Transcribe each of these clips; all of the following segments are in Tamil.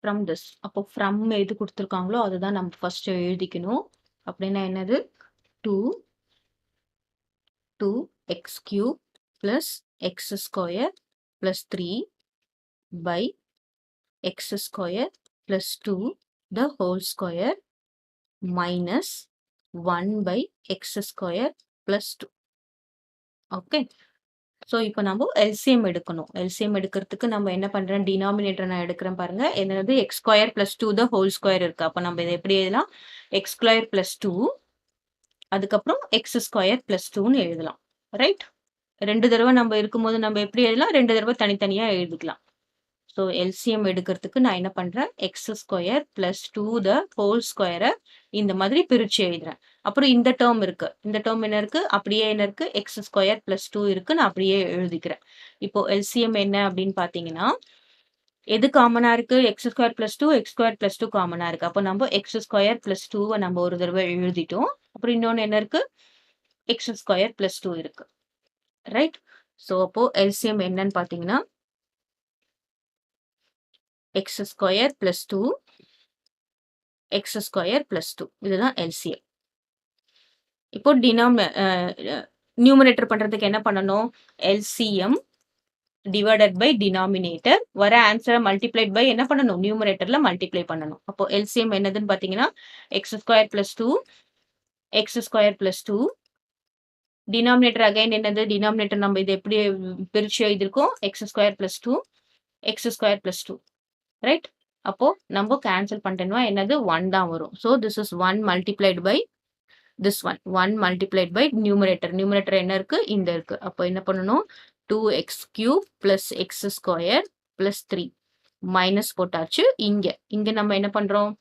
From this. அப்போ ஃப்ரம் எது குடுத்துருக்காங்களோ அதுதான் நம்ம ஃபர்ஸ்ட் எழுதிக்கணும். அப்படின்னா என்னது? 2x cube plus x square plus 3 by x square plus 2 the whole square minus 1 by x square plus 2. Okay. So இப்போ நம்ம எல்சிஎம் எடுக்கணும். எல்சிஎம் எடுக்கிறதுக்கு நம்ம என்ன பண்றோம்? டினாமினேட்டர் நான் எடுக்கிறேன் பாருங்க. என்னது? X square plus 2 the whole square இருக்கு. அப்போ நம்ம இதை எப்படி எழுதலாம்? எக்ஸ் ஸ்கொயர் பிளஸ் 2 அதுக்கப்புறம் எக்ஸ் ஸ்கொயர் பிளஸ் 2ன்னு எழுதலாம். ரைட்? 2 தடவை நம்ம இருக்கும்போது நம்ம எப்படி எழுதலாம்? 2 தடவை தனித்தனியா எழுதிக்கலாம். ஸோ எல்சிஎம் எடுக்கிறதுக்கு நான் என்ன பண்றேன்? X square plus 2 the whole ஸ்கொயரை இந்த மாதிரி பிரிச்சு எழுதுறேன். அப்புறம் இந்த டேர்ம் இருக்கு. இந்த டேர்ம் என்ன இருக்கு? அப்படியே என்ன இருக்கு? எக்ஸ் ஸ்கொயர் பிளஸ் 2 இருக்கு. நான் அப்படியே எழுதிக்கிறேன். இப்போ எல்சிஎம் என்ன அப்படின்னு பாத்தீங்கன்னா, எது காமனா இருக்கு? X square plus 2, x square plus 2 காமனா இருக்கு. அப்போ நம்ம எக்ஸ் ஸ்கொயர் பிளஸ் 2வை நம்ம ஒரு தடவை எழுதிட்டோம். அப்புறம் இன்னொன்னு என்ன இருக்கு? எக்ஸ் ஸ்கொயர் பிளஸ் 2 இருக்கு. ரைட்? ஸோ அப்போ எல்சிஎம் என்னன்னு பாத்தீங்கன்னா, x square plus 2 x square plus 2 இதுதான் எல்சிஎம். இப்போ நியூமரேட்டர் பண்றதுக்கு என்ன பண்ணணும்? எல்சிஎம் டிவைடட் பை டினாமினேட்டர் வர ஆன்சரை மல்டிப்ளைட் பை என்ன பண்ணணும்? நியூமரேட்டர்ல மல்டிப்ளை பண்ணணும். அப்போ எல்சிஎம் என்னதுன்னு பாத்தீங்கன்னா x square plus 2 x square plus 2 denominator again என்னது? டினாமினேட்டர் நம்ம இது எப்படி பிரிச்சு எழுதிருக்கோம்? X square plus 2 x square plus 2 right? அப்போ நம்ம கேன்சல் பண்ணிட்டோம்னா என்னது? 1 தான் வரும். So this is 1 multiplied by this one 1 multiplied by numerator என்ன இருக்கு? இந்த இருக்கு. அப்போ என்ன பண்ணணும்? 2x cube plus x square plus 3 minus போட்டாச்சு. இங்க நம்ம என்ன பண்றோம்?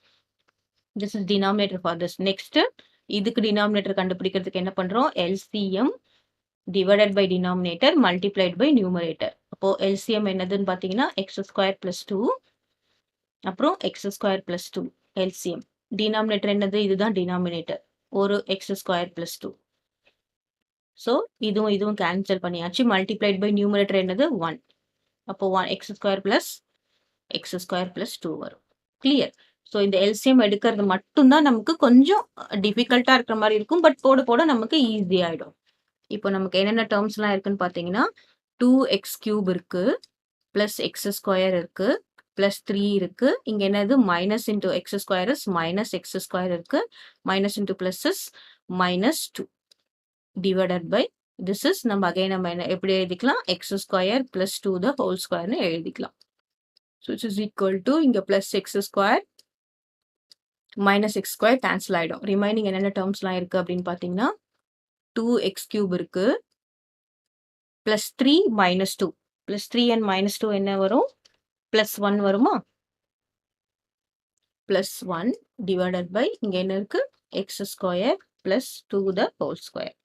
this is denominator for this. next இதுக்கு denominator கண்டுபிடிக்கிறதுக்கு என்ன பண்றோம்? LCM divided by denominator multiplied by numerator. அப்போ LCM என்னதுன்னு பாத்தீங்கன்னா x square plus 2 அப்புறம் x square plus 2 LCM. denominator என்னது? இதுதான் denominator. ஒரு எக்ஸ் ஸ்கொயர் பிளஸ் 2. ஸோ இதுவும் கேன்சல் பண்ணியாச்சு. மல்டிப்ளைட் பை நியூமரேட்டர் என்னது? 1. அப்போ எக்ஸ் ஸ்கொயர் பிளஸ் 2 வரும். கிளியர்? ஸோ இந்த எல்சிஎம் எடுக்கிறது மட்டும்தான் நமக்கு கொஞ்சம் டிஃபிகல்ட்டா இருக்கிற மாதிரி இருக்கும். பட் போட போட நமக்கு ஈஸி ஆயிடும். இப்போ நமக்கு என்னென்ன டேர்ம்ஸ்லாம் இருக்குன்னு பார்த்தீங்கன்னா 2x கியூப் இருக்கு பிளஸ் எக்ஸ் ஸ்கொயர் இருக்கு பிளஸ் 3 இருக்கு. இங்க என்னது? Minus into x square is minus x square இருக்கு. Minus into plus is minus 2 divided by this is நம்ம அகைன் நம்ம என்ன எப்படி எழுதிக்கலாம்? X square plus 2 the whole ஸ்கொயர்னு எழுதிக்கலாம். So it's is equal to இங்க plus x square minus x square cancel ஆயிடும். ரிமைனிங் என்னென்ன டேர்ம்ஸ்லாம் இருக்கு அப்படின்னு பார்த்தீங்கன்னா 2x கியூப் இருக்கு plus 3 minus 2 plus 3 and minus 2 என்ன வரும்? பிளஸ் 1 வருமா? பிளஸ் 1 டிவைடட் பை இங்க என்ன இருக்கு? X square plus 2 the whole square.